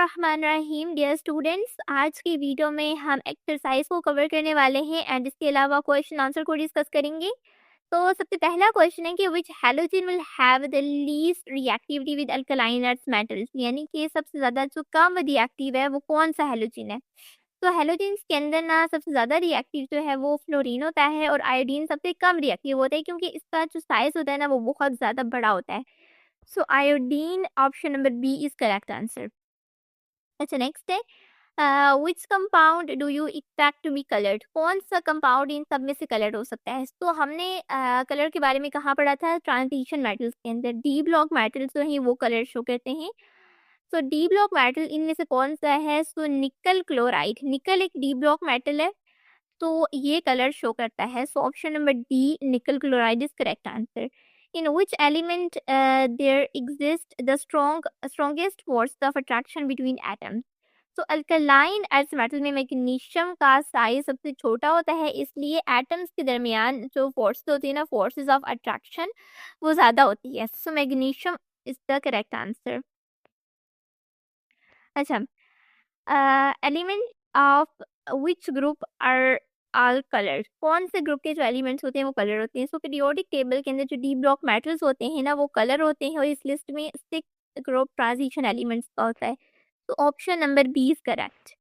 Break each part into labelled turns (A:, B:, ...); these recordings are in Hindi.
A: बिस्मिल्लाहिर्रहमानिर्रहीम। डियर स्टूडेंट्स, आज की वीडियो में हम एक्सरसाइज को कवर करने वाले हैं एंड इसके अलावा क्वेश्चन आंसर को डिस्कस करेंगे। तो सबसे पहला क्वेश्चन है कि which halogen will have the least reactivity with alkaline earth metals, यानी कि सबसे ज़्यादा जो कम रिएक्टिव है वो कौन सा हैलोजन है। तो हैलोजेंस के अंदर ना सबसे ज़्यादा रिएक्टिव जो है वो फ्लोरीन होता है और आयोडीन सबसे कम रिएक्टिव होता है, क्योंकि इसका जो साइज़ होता है ना वो बहुत ज़्यादा बड़ा होता है। So iodine, option number B is correct answer. अच्छा, नेक्स्ट है which compound do you expect to be coloured, कौन सा कंपाउंड इन सब में से कलर्ड हो सकता है। तो हमने कलर के बारे में कहाँ पढ़ा था, ट्रांजिशन मेटल्स के अंदर डी ब्लॉक मेटल्स जो हैं वो कलर शो करते हैं। सो डी ब्लॉक मेटल इनमें से कौन सा है, सो निकल क्लोराइड, निकल एक डी ब्लॉक मेटल है तो ये कलर शो करता है। So option number D nickel chloride is correct answer. In which element there exist the strongest force of attraction between atoms. तो अल्कलाइन अर्थ मेटल में मैग्नीशियम का साइज सबसे छोटा होता है, इसलिए एटम्स के दरमियान जो फोर्स होती है ना, फोर्सेस ऑफ अट्रैक्शन, वो ज़्यादा होती है। So magnesium is the correct answer. अच्छा, element of which group are all coloured, कौन से ग्रुप के जो एलिमेंट्स होते हैं वो कलर होते हैं। सो पीरियोडिक टेबल के अंदर जो डी ब्लॉक मेटल्स होते हैं ना वो कलर होते हैं और इस लिस्ट में 6 ग्रुप ट्रांजिशन एलिमेंट्स का होता है। तो option number B is correct.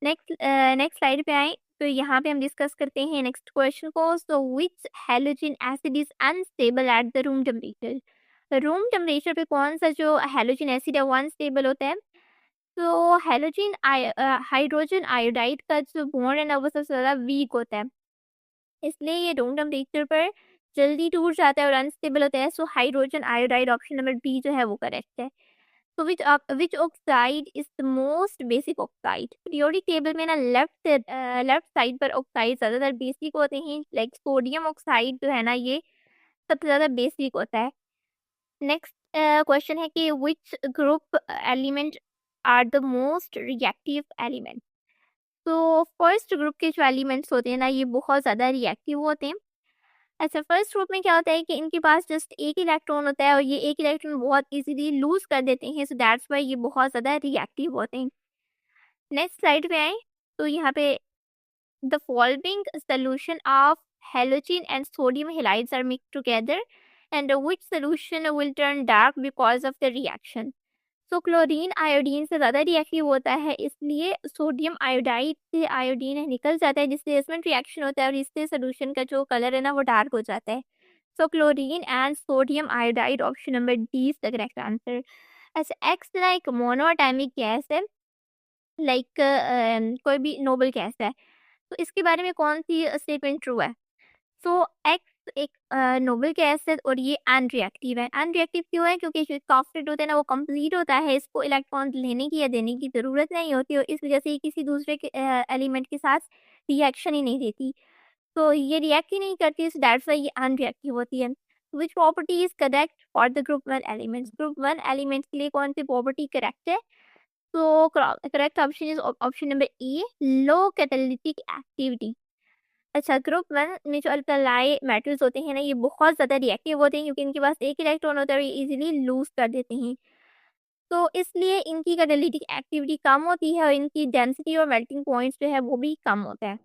A: Next next slide पे आए तो यहाँ पे हम डिस्कस करते हैं नेक्स्ट क्वेश्चन को। So which halogen acid is unstable at the room temperature, room temperature पे कौन सा जो हैलोजन एसिड है वो अनस्टेबल होता है। तो हैलोजन हाइड्रोजन आयोडाइड का जो बॉन्ड है ना वो सबसे ज़्यादा वीक होता है, इसलिए ये रूम टेम्परेचर पर जल्दी टूट जाता है और अनस्टेबल होता है। So hydrogen iodide, option number B जो है वो करेक्ट है। तो which oxide is the most basic oxide, periodic table में ना लेफ्ट साइड पर ऑक्साइड ज़्यादातर बेसिक होते हैं, लाइक सोडियम ऑक्साइड जो है ना ये सबसे ज़्यादा बेसिक होता है। नेक्स्ट क्वेश्चन है कि which group element are the most reactive element. तो फर्स्ट ग्रुप के जो एलिमेंट्स होते हैं ना ये बहुत ज़्यादा रिएक्टिव होते हैं। अच्छा, फर्स्ट ग्रुप में क्या होता है कि इनके पास जस्ट एक इलेक्ट्रॉन होता है और ये एक इलेक्ट्रॉन बहुत इजीली लूज कर देते हैं, सो दैट्स वाई ये बहुत ज़्यादा रिएक्टिव होते हैं। नेक्स्ट स्लाइड पे आए तो यहाँ पे the following solution of halogen and sodium halides are mixed together and which solution will turn dark because of the reaction। So chlorine iodine से ज़्यादा रिएक्टिव होता है, इसलिए सोडियम आयोडाइड से आयोडीन निकल जाता है जिससे इसमें रिएक्शन होता है और इससे सोल्यूशन का जो कलर है ना वो डार्क हो जाता है। So chlorine and sodium iodide, option number D is the correct answer. अच्छा, एक्स लाइक मोनोएटॉमिक गैस है, लाइक कोई भी नोबल गैस है, तो इसके बारे में कौन सी स्टेटमेंट ट्रू है। सो एक्स एक नोबल गैस है और ये अनरिएक्टिव है। अनरिएक्टिव क्यों है, क्योंकि जो इसका ऑक्सीडेट होता है ना वो कंप्लीट होता है, इसको इलेक्ट्रॉन लेने की या देने की ज़रूरत नहीं होती और इस वजह से ये किसी दूसरे के एलिमेंट के साथ रिएक्शन ही नहीं देती, तो ये रिएक्ट ही नहीं करती, सो दैट्स वाई ये अनरिएक्टिव होती है। Which property is correct for the group one elements, group one elements के लिए कौन सी प्रॉपर्टी करेक्ट है। तो correct option is option number A, low catalytic activity. अच्छा, ग्रुप वन में जो अल्कलाई मेटल्स होते हैं ना ये बहुत ज़्यादा रिएक्टिव होते हैं, क्योंकि इनके पास एक इलेक्ट्रॉन होता है और ये इजीली लूज कर देते हैं, तो इसलिए इनकी कैटालिटिक एक्टिविटी कम होती है और इनकी डेंसिटी और मेल्टिंग पॉइंट्स जो है वो भी कम होता है।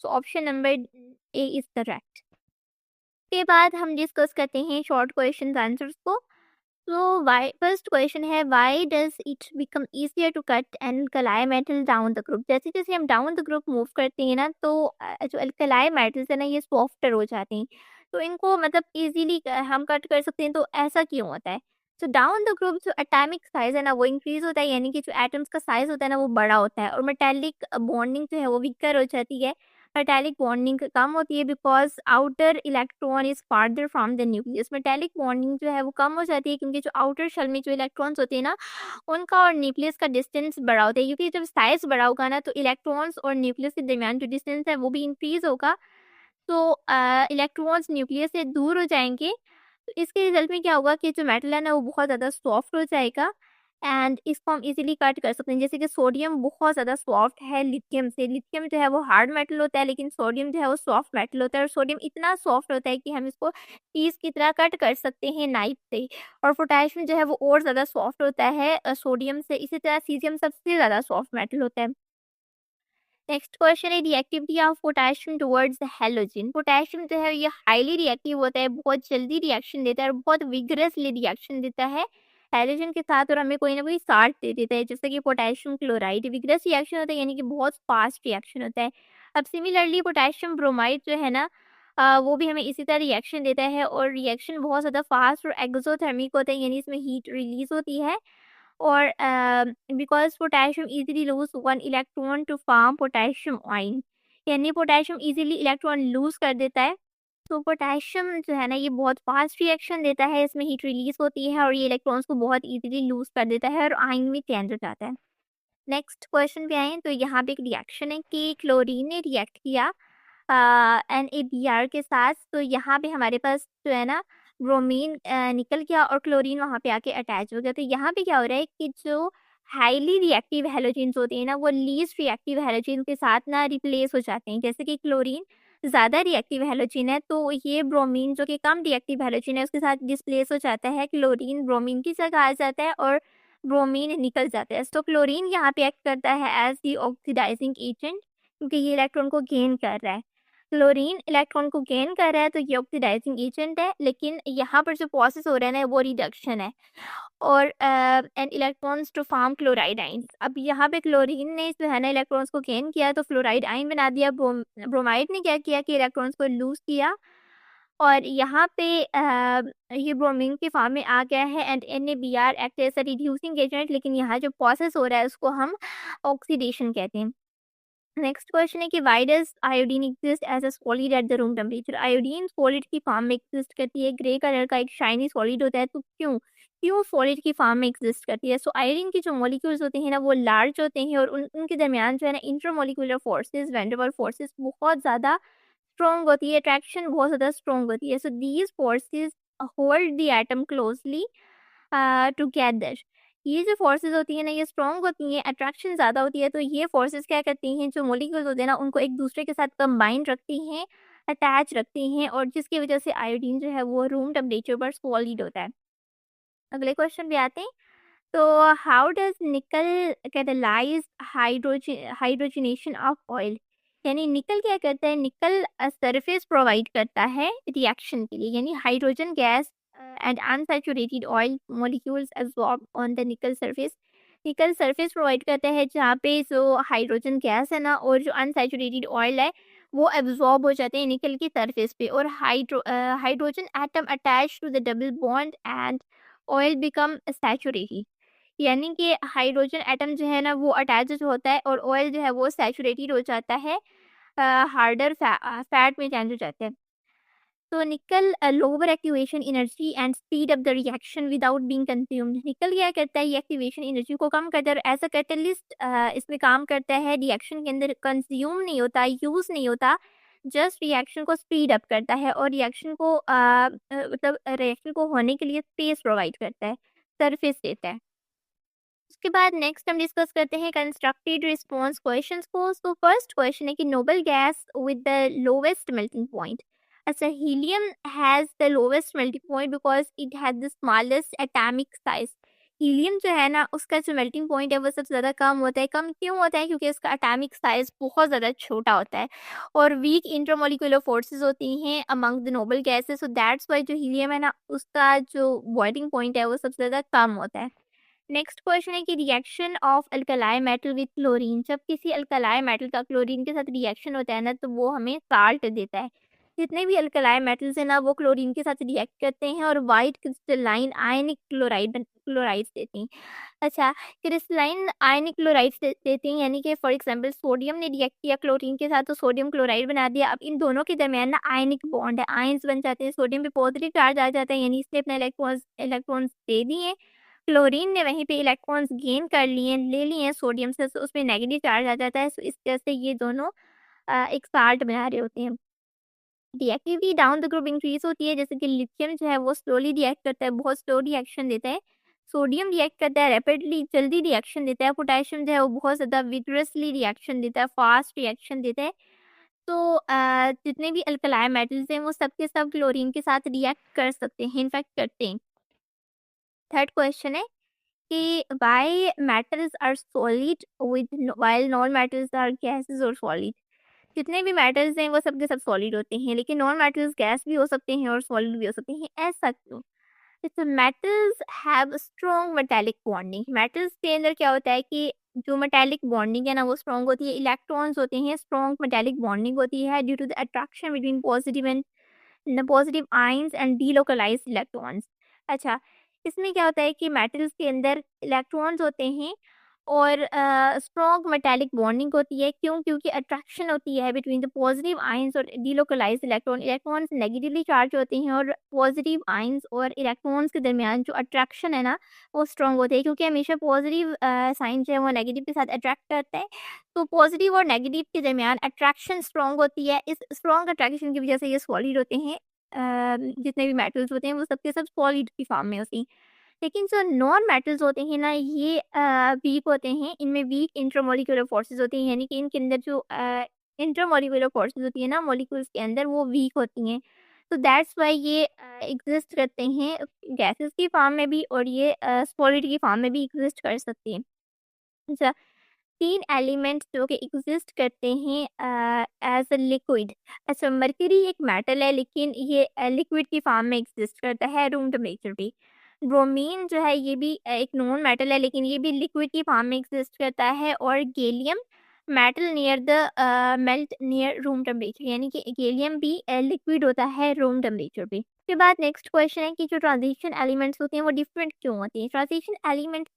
A: So option number A is correct. के बाद हम डिस्कस करते हैं शॉर्ट क्वेश्चन आंसर्स को। तो वाई, फर्स्ट क्वेश्चन है why does it become easier to cut an alkali metal down the group, जैसे जैसे हम डाउन द ग्रुप मूव करते हैं ना तो जो अल्कलाई मेटल्स है ना ये सॉफ्टर हो जाते हैं, तो इनको मतलब इजीली हम कट कर सकते हैं, तो ऐसा क्यों होता है। तो डाउन द ग्रुप जो एटॉमिक साइज है ना वो इंक्रीज होता है, यानी कि जो एटम्स का साइज होता है ना वो बड़ा होता है और मेटेलिक बॉन्डिंग जो है वो वीकर हो जाती है, मेटेलिक बॉन्डिंग कम होती है because outer electron is farther from the nucleus, metallic bonding जो है वो कम हो जाती है क्योंकि जो आउटर शेल में जो इलेक्ट्रॉन्स होते हैं ना उनका और न्यूक्लियस का डिस्टेंस बड़ा होता है, क्योंकि जब साइज बड़ा होगा ना तो इलेक्ट्रॉन्स और न्यूक्लियस के दरमियान जो डिस्टेंस है वो भी इंक्रीज होगा, तो इलेक्ट्रॉन्स न्यूक्लियस से दूर हो जाएंगे, तो इसके रिजल्ट में क्या होगा कि जो मेटल है ना वो बहुत ज़्यादा सॉफ्ट हो जाएगा एंड इसको हम इजीली कट कर सकते हैं। जैसे कि सोडियम बहुत ज़्यादा सॉफ्ट है लिथियम से। लिथियम जो है वो हार्ड मेटल होता है, लेकिन सोडियम जो है वो सॉफ्ट मेटल होता है, और सोडियम इतना सॉफ्ट होता है कि हम इसको पीस की तरह कट कर सकते हैं नाइफ से। और पोटेशियम जो है वो और ज़्यादा सॉफ्ट होता है सोडियम से। इसी तरह सीजियम सबसे ज़्यादा सॉफ्ट मेटल होता है। नेक्स्ट क्वेश्चन है reactivity of potassium towards halogen. Potassium जो है ये हाईली रिएक्टिव होता है, बहुत जल्दी रिएक्शन देता है और बहुत विगरसली रिएक्शन देता है हैलोजन के साथ, और हमें कोई ना कोई साल्ट दे देता है, जैसे कि पोटेशियम क्लोराइड। विगरस रिएक्शन होता है यानी कि बहुत फास्ट रिएक्शन होता है। अब सिमिलरली पोटेशियम ब्रोमाइड जो है ना वो भी हमें इसी तरह रिएक्शन देता है, और रिएक्शन बहुत ज़्यादा फास्ट और एक्सोथर्मिक होता है, यानी इसमें हीट रिलीज होती है। और because potassium easily lose one electron to form potassium ion, यानी पोटेशियम इजीली इलेक्ट्रॉन लूज कर देता है। तो पोटेशियम जो है ना ये बहुत फास्ट रिएक्शन देता है, इसमें हीट रिलीज होती है और ये इलेक्ट्रॉन्स को बहुत इजीली लूज कर देता है और आयन में चेंज हो जाता है। नेक्स्ट क्वेश्चन पे आए तो यहाँ पे एक रिएक्शन है कि क्लोरीन ने रिएक्ट किया NaBr के साथ। तो यहाँ पे हमारे पास जो है ना ब्रोमीन निकल गया और क्लोरीन वहाँ पे आके अटैच हो गया। तो यहाँ पे क्या हो रहा है कि जो हाईली रिएक्टिव हैलोजेंस होते हैं ना वो लीस्ट रिएक्टिव हैलोजेन के साथ ना रिप्लेस हो जाते हैं। जैसे कि क्लोरीन ज़्यादा रिएक्टिव हैलोजन है, तो ये ब्रोमीन जो कि कम रिएक्टिव हैलोजन है उसके साथ डिस्प्लेस हो जाता है। क्लोरीन ब्रोमीन की जगह आ जाता है और ब्रोमीन निकल जाता है। तो क्लोरीन यहाँ पे एक्ट करता है एज दी ऑक्सीडाइजिंग एजेंट, क्योंकि ये इलेक्ट्रॉन को गेन कर रहा है। क्लोरीन इलेक्ट्रॉन को गेन कर रहा है तो ये ऑक्सीडाइजिंग एजेंट है, लेकिन यहाँ पर जो प्रोसेस हो रहा है ना वो रिडक्शन है। और and electrons to form chloride ions. अब यहाँ पे क्लोरीन ने जो है ना इलेक्ट्रॉन्स को गेन किया तो फ्लोराइड आइन बना दिया। ब्रोमाइड ने क्या किया कि इलेक्ट्रॉन्स को लूज किया और यहाँ पे ये ब्रोमीन की फॉर्म में आ गया है। And NaBr act as a reducing agent, लेकिन यहाँ जो प्रोसेस हो रहा है उसको हम ऑक्सीडेशन कहते हैं। नेक्स्ट क्वेश्चन है कि why does iodine exist as a solid at the room temperature. Iodine solid की फॉर्म में एग्जिस्ट करती है, ग्रे कलर का एक शाइनी सॉलिड होता है। तो क्यों क्यों सॉलिड की फॉर्म में एग्जिस्ट करती है? सो आयोडीन के जो मॉलिक्यूल्स होते हैं ना वो लार्ज होते हैं और उनके दरमियान जो है ना इंटरमोलिकुलर फोर्सेस वैन फोर्सेस बहुत ज़्यादा स्ट्रॉन्ग होती है, अट्रैक्शन बहुत ज़्यादा स्ट्रॉन्ग होती है। So these forces hold the atom closely together. ये जो फोर्सेस होती है ना ये स्ट्रॉन्ग होती हैं, अट्रैक्शन ज़्यादा होती है। तो ये फोर्सेस क्या करती हैं, जो मॉलिक्यूल्स होते हैं ना उनको एक दूसरे के साथ कंबाइन रखती हैं, अटैच रखती हैं, और जिसकी वजह से आयोडीन जो है वो रूम टेम्परेचर पर सॉलिड होता है। अगले क्वेश्चन पे आते हैं। तो हाउ डज निकल कैटालाइज हाइड्रोजनेशन ऑफ ऑयल। यानी निकल क्या करता है, निकल सरफेस प्रोवाइड करता है रिएक्शन के लिए, यानी hydrogen gas and unsaturated oil molecules absorb on the निकल सरफेस। निकल सरफेस प्रोवाइड करता है जहाँ पे जो हाइड्रोजन गैस है ना और जो अनसैचुरेटेड ऑयल है वो एब्जॉर्ब हो जाते हैं निकल की सरफेस पे। और hydrogen atom attach to the double bond and oil become saturated. यानी कि हाइड्रोजन एटम जो है ना वो अटैच होता है और ऑयल जो है वो सैचुरेटेड हो जाता है, हार्डर फैट में चेंज हो जाता है। तो निकल lower activation energy and speed up the reaction without being consumed. निकल क्या करता है, ये एक्टिवेशन एनर्जी को कम करता है और एज अ कैटलिस्ट इसमें काम करता है। रिएक्शन के अंदर कंज्यूम नहीं होता, यूज नहीं होता, जस्ट रिएक्शन को स्पीड अप करता है और रिएक्शन को मतलब रिएक्शन को होने के लिए स्पेस प्रोवाइड करता है, सरफेस देता है। उसके बाद नेक्स्ट हम डिस्कस करते हैं कंस्ट्रक्टेड रिस्पॉन्स क्वेश्चंस को। सो फर्स्ट क्वेश्चन है कि noble gas with the lowest melting point. अच्छा, helium has the lowest melting point because it has the smallest atomic size. Helium जो है ना उसका जो मेल्टिंग पॉइंट है वो सबसे ज़्यादा कम होता है। कम क्यों होता है? क्योंकि उसका एटॉमिक साइज बहुत ज़्यादा छोटा होता है और वीक इंटरमोलिकुलर फोर्सेस होती हैं among the noble gases. So that's why जो हीलियम है ना उसका जो बॉइलिंग पॉइंट है वो सबसे ज़्यादा कम होता है। नेक्स्ट क्वेश्चन है कि reaction of alkali metal with chlorine. जब किसी अल्कलाई मेटल का क्लोरीन के साथ रिएक्शन होता है ना तो वो हमें साल्ट देता है। जितने भी अल्कलाई मेटल्स हैं ना वो क्लोरीन के साथ रिएक्ट करते हैं और वाइट क्रिस्टलाइन आयनिक क्लोराइड्स देती हैं। अच्छा, क्रिस्टलाइन आयनिक क्लोराइड्स देती हैं, यानी कि फॉर एग्जांपल सोडियम ने रिएक्ट किया क्लोरीन के साथ तो सोडियम क्लोराइड बना दिया। अब इन दोनों के दरमियान ना आयनिक बॉन्ड है, आयंस बन जाते हैं, सोडियम पे पॉजिटिव चार्ज आ जाता है, यानी इसने अपने इलेक्ट्रॉन्स दे दिए। क्लोरीन ने वहीं पे इलेक्ट्रॉन्स गेन कर लिए, ले लिए हैं सोडियम से, तो उसमें नेगेटिव चार्ज आ जाता है। तो इस तरह से ये दोनों एक साल्ट बना रहे होते हैं। Reactivity down the group increase होती है, जैसे कि लिथियम जो है वो स्लोली रिएक्ट करता है, बहुत स्लो रिएक्शन देता है। सोडियम रिएक्ट करता है रैपिडली, जल्दी रिएक्शन देता है। पोटेशियम जो है वो बहुत ज़्यादा विगरसली रिएक्शन देता है, फास्ट रिएक्शन देता है। तो जितने भी अल्कलाई मेटल्स हैं वो सब के सब क्लोरीन के साथ रिएक्ट कर सकते हैं, इनफैक्ट करते हैं। थर्ड क्वेश्चन है कि why metals are solid with while non metals are gases और सॉलिड। जितने भी मेटल्स हैं वो सब के सब सॉलिड होते हैं, लेकिन नॉन मेटल्स गैस भी हो सकते हैं और सॉलिड भी हो सकते हैं। ऐसा क्यों? तो metals have strong metallic bonding. Metals के अंदर क्या होता है कि जो मेटालिक बॉन्डिंग है ना वो स्ट्रॉन्ग होती है। इलेक्ट्रॉन्स होते हैं, स्ट्रॉन्ग मेटालिक बॉन्डिंग होती है due to the attraction between positive ions and delocalised electrons. अच्छा, इसमें क्या होता है कि मेटल्स के अंदर इलेक्ट्रॉन्स होते हैं और स्ट्रॉन्ग मेटालिक बॉन्डिंग होती है। क्यों? क्योंकि अट्रैक्शन होती है बिटवीन द पॉजिटिव आयंस और delocalised electron. Electrons negatively charge होते हैं और पॉजिटिव आयंस और इलेक्ट्रॉन्स के दरमियान जो अट्रैक्शन है ना वो स्ट्रॉन्ग होते हैं, क्योंकि हमेशा पॉजिटिव साइन जो है वो नेगेटिव के साथ अट्रैक्ट करता है। तो पॉजिटिव और नेगेटिव के दरमियान अट्रैक्शन स्ट्रॉन्ग होती है। इस स्ट्रॉन्ग अट्रैक्शन की वजह से ये सॉलिड होते हैं। जितने भी मेटल्स होते हैं वो सबके सब सॉलिड की फॉर्म में होती हैं। लेकिन जो नॉन मेटल्स होते हैं ना ये वीक होते हैं। इनमें वीक इंटरमॉलिक्यूलर फोर्सेस होती हैं, यानी कि इनके अंदर जो इंटरमॉलिक्यूलर फोर्सेस होती है ना मॉलिक्यूल्स के अंदर वो वीक होती हैं। तो दैट्स वाई ये एग्जिस्ट करते हैं गैसेस की फॉर्म में भी और ये सॉलिड की फॉर्म में भी एग्जिस्ट कर सकते हैं। अच्छा, 3 एलिमेंट्स जो कि एग्जिस्ट करते हैं एज अ लिक्विड। अच्छा, मरकरी एक मेटल है लेकिन ये लिक्विड की फॉर्म में एग्जिस्ट करता है रूम टेम्परेचर पे। ब्रोमीन जो है ये भी एक नॉन मेटल है लेकिन ये भी लिक्विड की फॉर्म में एग्जिस्ट करता है। और gallium metal near the melt near room temperature, यानी कि गैलियम भी लिक्विड होता है रूम टेम्परेचर पे। उसके बाद नेक्स्ट क्वेश्चन है कि जो ट्रांजिशन एलिमेंट्स होते हैं वो डिफरेंट क्यों होते हैं। ट्रांजिशन एलिमेंट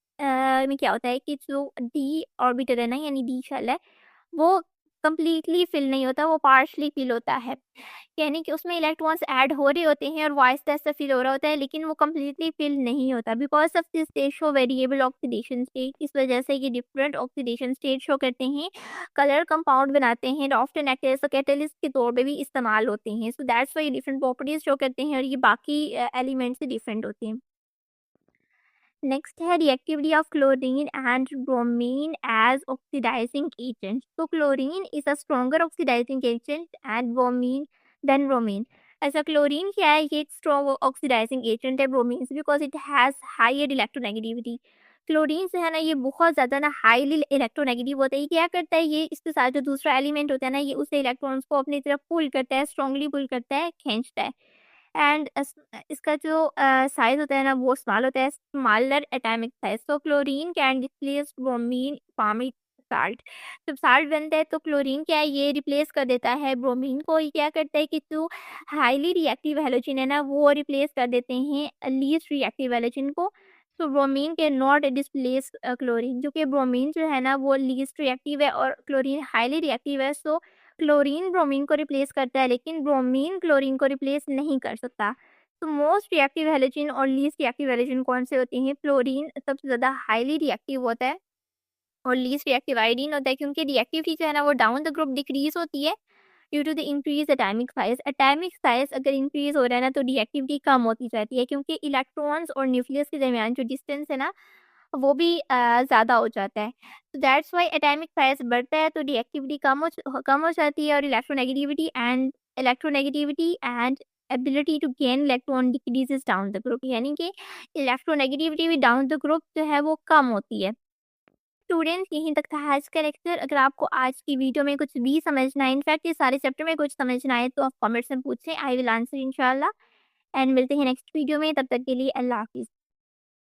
A: में क्या होता है कि जो डी ऑर्बिटल है ना यानी डी शेल है वो कंप्लीटली फिल नहीं होता, वो पार्शली फिल होता है। यानी कि उसमें इलेक्ट्रॉन्स ऐड हो रहे होते हैं और वो आहिस्ता-आहिस्ता फिल हो रहा होता है, लेकिन वो कंप्लीटली फिल नहीं होता because of this they show variable oxidation state. इस वजह से ये डिफरेंट ऑक्सीडेशन स्टेट शो करते हैं, कलर कंपाउंड बनाते हैं, often act as a catalyst के तौर पे भी इस्तेमाल होते हैं। So that's why different properties show करते हैं और ये बाकी एलिमेंट से डिफरेंट होते हैं। नेक्स्ट है reactivity of chlorine and bromine as oxidising agent. तो chlorine is a stronger oxidising agent and bromine then bromine. ऐसा क्लोरीन क्या है, ये स्ट्रॉन्ग ऑक्सीडाइजिंग एजेंट है ब्रोमीन से because it has higher electronegativity. Chlorine से है ना ये बहुत ज़्यादा ना हाईली इलेक्ट्रोनेगेटिव होता है। ये क्या करता है, ये इसके साथ जो दूसरा एलिमेंट होता है ना ये उसे इलेक्ट्रॉन्स को अपनी तरफ पुल करता है, स्ट्रांगली पुल करता है, खींचता है। एंड इसका जो साइज़ होता है ना वो स्मॉल होता है, स्मॉलर एटॉमिक साइज़। तो chlorine can replace bromine forming salt. जब साल्ट बनता है तो क्लोरीन क्या है ये रिप्लेस कर देता है ब्रोमीन को। ये क्या करता है कि जो हाईली रिएक्टिव हैलोजन है ना वो रिप्लेस कर देते हैं लीस्ट रिएक्टिव हैलोजन को। तो ब्रोमीन के नॉट डिस्प्लेस क्लोरीन, जो कि ब्रोमीन जो है ना वो लीस्ट रिएक्टिव है और क्लोरीन हाईली रिएक्टिव है। सो क्लोरीन ब्रोमीन को रिप्लेस करता है लेकिन ब्रोमीन क्लोरीन को रिप्लेस नहीं कर सकता। तो मोस्ट रिएक्टिव हैलोजन और लीस्ट रिएक्टिव हैलोजन कौन से होते हैं? फ्लोरीन सबसे ज़्यादा हाईली रिएक्टिव होता है और लीस्ट रिएक्टिव आयोडीन होता है, क्योंकि रिएक्टिविटी जो है ना वो डाउन द ग्रुप डिक्रीज होती है due to the increase atomic size. Atomic size अगर इंक्रीज हो रहा है ना तो रिएक्टिविटी कम होती जाती है, क्योंकि इलेक्ट्रॉन्स और न्यूक्लियस के दरमियान जो डिस्टेंस है ना वो भी ज़्यादा हो जाता है। तो दैट्स व्हाई एटॉमिक साइज बढ़ता है तो रिएक्टिविटी कम हो जाती है और electronegativity and ability to gain electron decreases down the group, यानी कि इलेक्ट्रोनेगेटिविटी भी डाउन द ग्रुप जो है वो कम होती है। स्टूडेंट्स, यहीं तक था आज का लेक्चर। अगर आपको आज की वीडियो में कुछ भी समझना है, इनफैक्ट ये सारे चैप्टर में कुछ समझना है, तो आप कमेंट्स में पूछें, आई विल आंसर इंशाल्लाह। एंड मिलते हैं नेक्स्ट वीडियो में, तब तक के लिए अल्लाह हाफिज़।